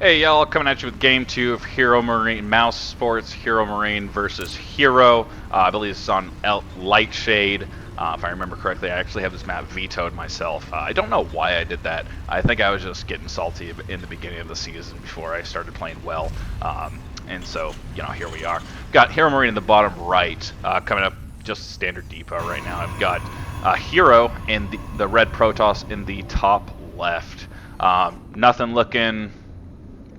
Hey y'all, coming at you with game 2 of Hero Marine Mouse Sports, Hero Marine versus Hero. I believe this is on Lightshade. If I remember correctly, I actually have this map vetoed myself. I don't know why I did that. I think I was just getting salty in the beginning of the season before I started playing well. And so, here we are. Got Hero Marine in the bottom right, coming up just standard depot right now. I've got Hero and the red Protoss in the top left. Nothing looking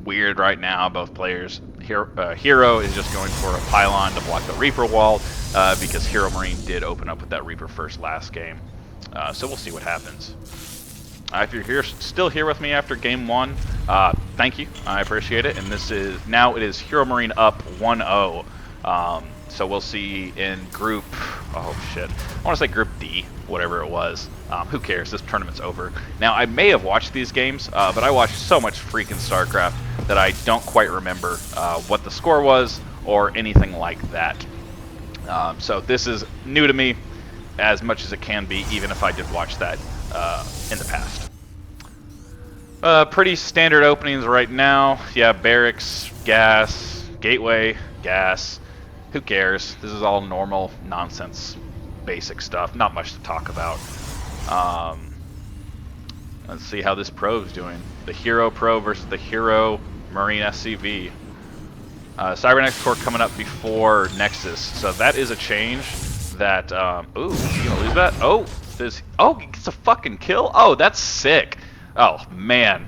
weird right now. Both players. Hero is just going for a pylon to block the Reaper wall because Hero Marine did open up with that Reaper first last game. So we'll see what happens. If you're still here with me after game 1, thank you. I appreciate it. And now it is Hero Marine up 1-0. So we'll see in group, oh shit, I want to say group D, whatever it was. Who cares? This tournament's over. Now, I may have watched these games, but I watched so much freaking StarCraft that I don't quite remember what the score was or anything like that. So this is new to me as much as it can be, even if I did watch that in the past. Pretty standard openings right now. Yeah, barracks, gas, gateway, gas. Who cares? This is all normal nonsense, basic stuff. Not much to talk about. Let's see how this pro's doing. The Hero Pro versus the Hero Marine SCV. Cybernetics Core coming up before Nexus, so that is a change. That ooh, you gonna lose that? Oh, he gets a fucking kill. Oh, that's sick. Oh man,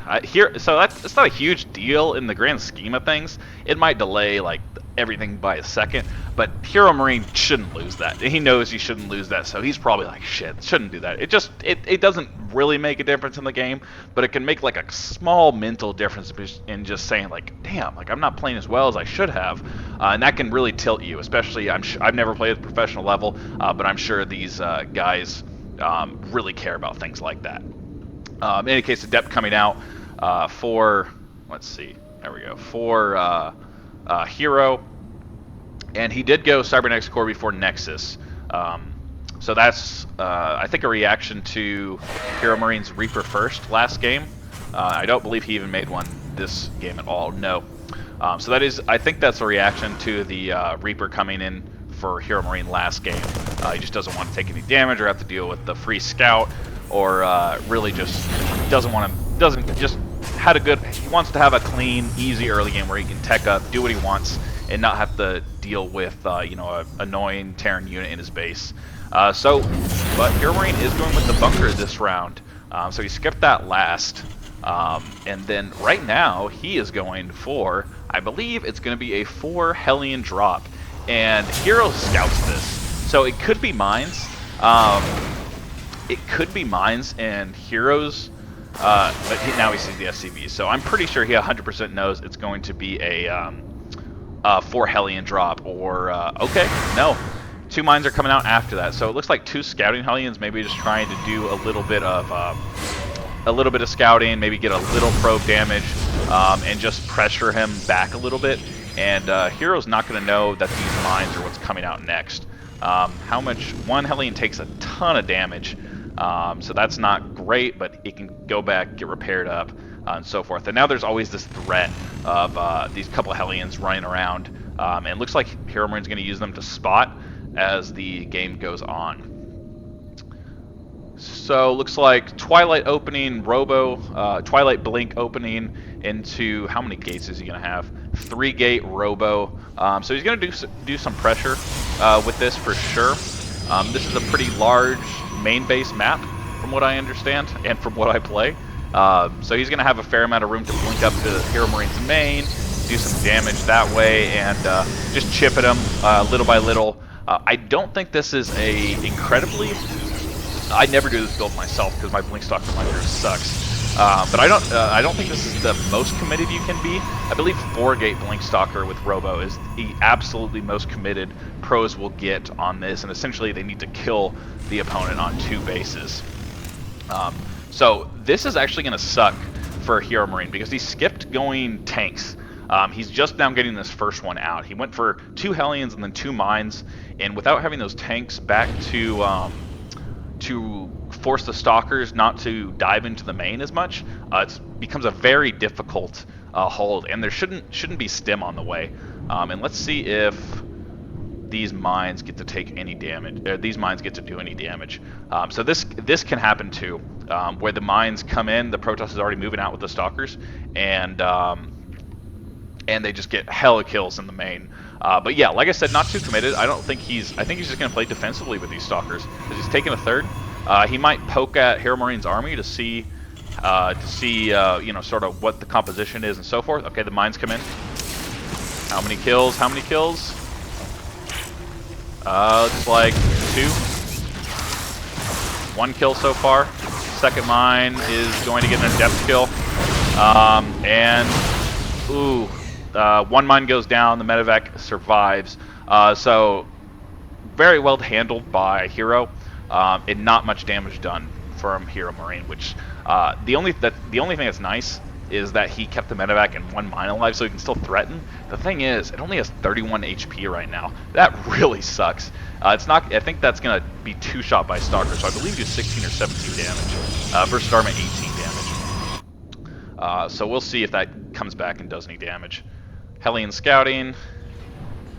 so it's not a huge deal in the grand scheme of things. It might delay like everything by a second, but Hero Marine shouldn't lose that. He knows he shouldn't lose that, so he's probably like, shit, shouldn't do that. It doesn't really make a difference in the game, but it can make like a small mental difference in just saying like, damn, like I'm not playing as well as I should have, and that can really tilt you. Especially, I've never played at the professional level, but I'm sure these guys really care about things like that. In any case, Adept coming out for, let's see, there we go, for Hero, and he did go Cybernetics Core before Nexus. So that's, I think, a reaction to Hero Marine's Reaper first last game. I don't believe he even made one this game at all, no. So that is, I think that's a reaction to the Reaper coming in for Hero Marine last game. He just doesn't want to take any damage or have to deal with the free scout, or really just he wants to have a clean, easy early game where he can tech up, do what he wants, and not have to deal with an annoying Terran unit in his base. But Hero Marine is going with the bunker this round, so he skipped that last, and then right now he is going for, I believe it's going to be a 4 Hellion drop, and Hero scouts this, so it could be mines. It could be mines and Heroes, but now he sees the SCV, so I'm pretty sure he 100% knows it's going to be a 4 Hellion drop, or, okay, no. 2 mines are coming out after that, so it looks like 2 scouting Hellions, maybe just trying to do a little bit of scouting, maybe get a little probe damage, and just pressure him back a little bit, and Hero's not going to know that these mines are what's coming out next. How much? 1 Hellion takes a ton of damage, so that's not great, but it can go back, get repaired up, and so forth. And now there's always this threat of these couple Hellions running around, and it looks like Hero Marine's going to use them to spot as the game goes on. So looks like Twilight opening, Twilight Blink opening into, how many gates is he going to have? 3 gate Robo. So he's going to do some pressure with this for sure. This is a pretty large main base map from what I understand and from what I play. So he's going to have a fair amount of room to blink up to Hero Marine's main, do some damage that way, and just chip at him little by little. I don't think this is a incredibly... I never do this build myself because my blink stalker miner sucks. But I don't think this is the most committed you can be. I believe 4-gate blink stalker with Robo is the absolutely most committed pros will get on this, and essentially they need to kill the opponent on 2 bases. So this is actually going to suck for Hero Marine because he skipped going tanks. He's just now getting this first one out. He went for 2 Hellions and then 2 mines, and without having those tanks back to force the stalkers not to dive into the main as much, it becomes a very difficult hold, and there shouldn't be stim on the way. And let's see if these mines get to take any damage, or these mines get to do any damage. So this can happen too, where the mines come in, the Protoss is already moving out with the stalkers, and they just get hella kills in the main. But yeah, like I said, not too committed. I think he's just going to play defensively with these stalkers, because he's taking a third. He might poke at HEROMARINE's army to see you know, sort of what the composition is and so forth. Okay, the mines come in. How many kills? How many kills? Looks like 2. 1 kill so far. Second mine is going to get an depth kill. Ooh, 1 mine goes down. The medevac survives. So very well handled by Hero, and not much damage done from HEROMARINE. Which the only thing that's nice is that he kept the medevac and 1 mine alive, so he can still threaten. The thing is, it only has 31 HP right now. That really sucks. It's not. I think that's gonna be 2 shot by Stalker, so I believe he does 16 or 17 damage versus Dharma 18 damage. So we'll see if that comes back and does any damage. Hellion scouting.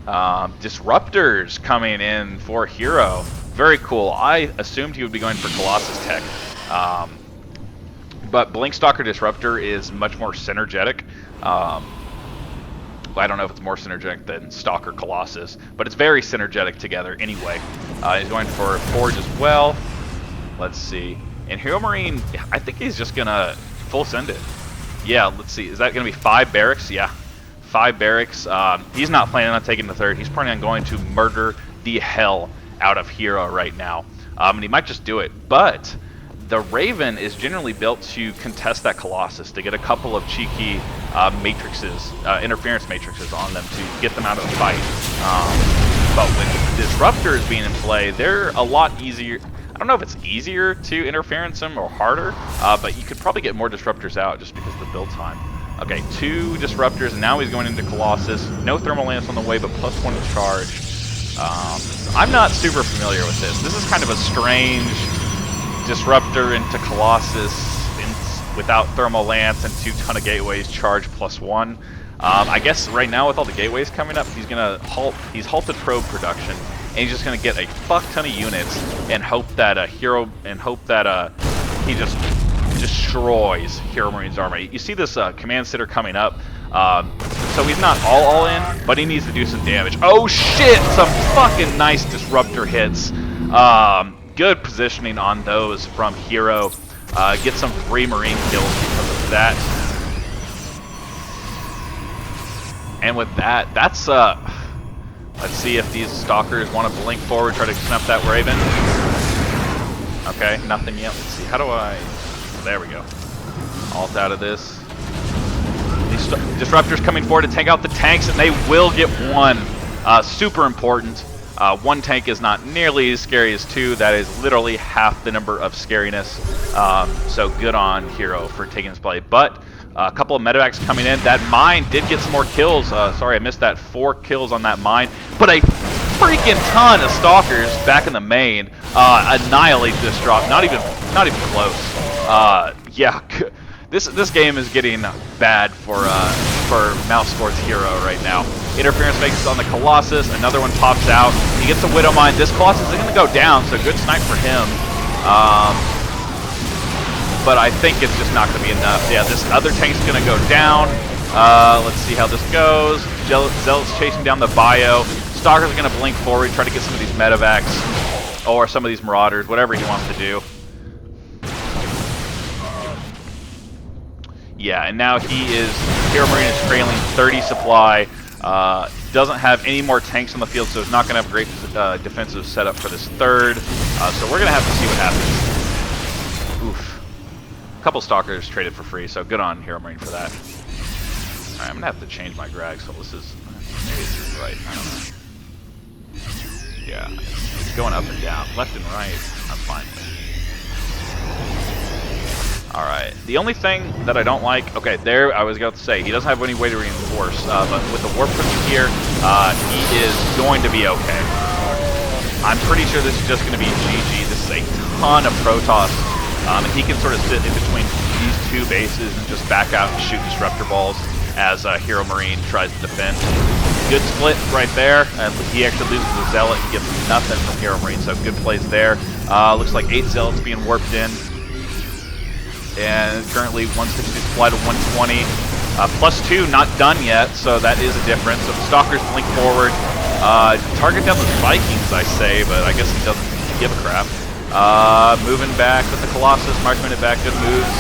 Disruptors coming in for Hero. Very cool. I assumed he would be going for Colossus tech. But Blink Stalker Disruptor is much more synergetic. I don't know if it's more synergetic than Stalker Colossus, but it's very synergetic together anyway. He's going for Forge as well. Let's see. And HEROMARINE, I think he's just going to full send it. Yeah, let's see. Is that going to be 5 barracks? Yeah, 5 barracks. He's not planning on taking the third. He's planning on going to murder the hell out of Hero right now. And he might just do it, but the Raven is generally built to contest that Colossus, to get a couple of cheeky matrices, interference matrices on them to get them out of the fight. But with Disruptors being in play, they're a lot easier. I don't know if it's easier to interference them or harder, but you could probably get more Disruptors out just because of the build time. Okay, 2 Disruptors, and now he's going into Colossus. No Thermal Lance on the way, but +1 to charge. I'm not super familiar with this. This is kind of a strange Disruptor into Colossus without Thermal Lance and 2 ton of gateways, charge +1. I guess right now with all the gateways coming up, he's halted probe production, and he's just gonna get a fuck ton of units and hope that he just destroys HEROMARINE's army. You see this command center coming up, so he's not all in, but he needs to do some damage. Oh shit! Some fucking nice Disruptor hits. Good positioning on those from Hero. Get some free Marine kills because of that. And with that, that's let's see if these Stalkers want to blink forward, try to snuff that Raven. Okay, nothing yet. Let's see, how do I... There we go. Alt out of this. These Disruptors coming forward to tank out the tanks, and they will get 1. Super important. 1 tank is not nearly as scary as 2. That is literally half the number of scariness. So good on Hero for taking this play. But a couple of medevacs coming in. That mine did get some more kills. Sorry, I missed that. 4 kills on that mine. But a freaking ton of Stalkers back in the main. Annihilate this drop. Not even close. Yeah. This game is getting bad for Mouse Sports Hero right now. Interference makes on the Colossus. Another one pops out. He gets a Widow Mine. This Colossus is going to go down, so good snipe for him. But I think it's just not going to be enough. Yeah, this other tank's going to go down. Let's see how this goes. Zealot's chasing down the bio. Stalker's going to blink forward, try to get some of these medevacs or some of these Marauders, whatever he wants to do. Yeah, and now HEROMARINE is trailing 30 supply. Doesn't have any more tanks on the field, so it's not going to have great defensive setup for this third. So we're going to have to see what happens. Oof. A couple Stalkers traded for free, so good on HEROMARINE for that. Alright, I'm going to have to change my drag, so this is... Maybe this is right, I don't know. Yeah, it's going up and down, left and right. I'm fine with it. Alright, the only thing that I don't like, okay, there I was about to say, he doesn't have any way to reinforce, but with the warp pushing here, he is going to be okay. I'm pretty sure this is just going to be GG. This is a ton of Protoss, and he can sort of sit in between these two bases and just back out and shoot disruptor balls as Hero Marine tries to defend. Good split right there, and he actually loses the Zealot and gets nothing from Hero Marine, so good plays there. Looks like 8 Zealots being warped in, and currently 160 supply to 120. +2, not done yet, so that is a difference. So the Stalkers blink forward. Target down those Vikings, I say, but I guess he doesn't give a crap. Moving back with the Colossus, marking it back, good moves.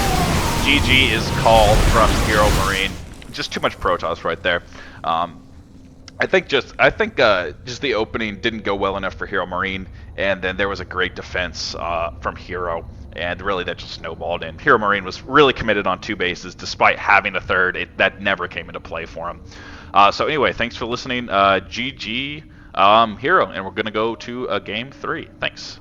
GG is called from Hero Marine. Just too much Protoss right there. I think just the opening didn't go well enough for Hero Marine, and then there was a great defense from Hero, and really that just snowballed in. Hero Marine was really committed on 2 bases, despite having a third. That never came into play for him. So anyway, thanks for listening. GG Hero, and we're going to go to game 3. Thanks.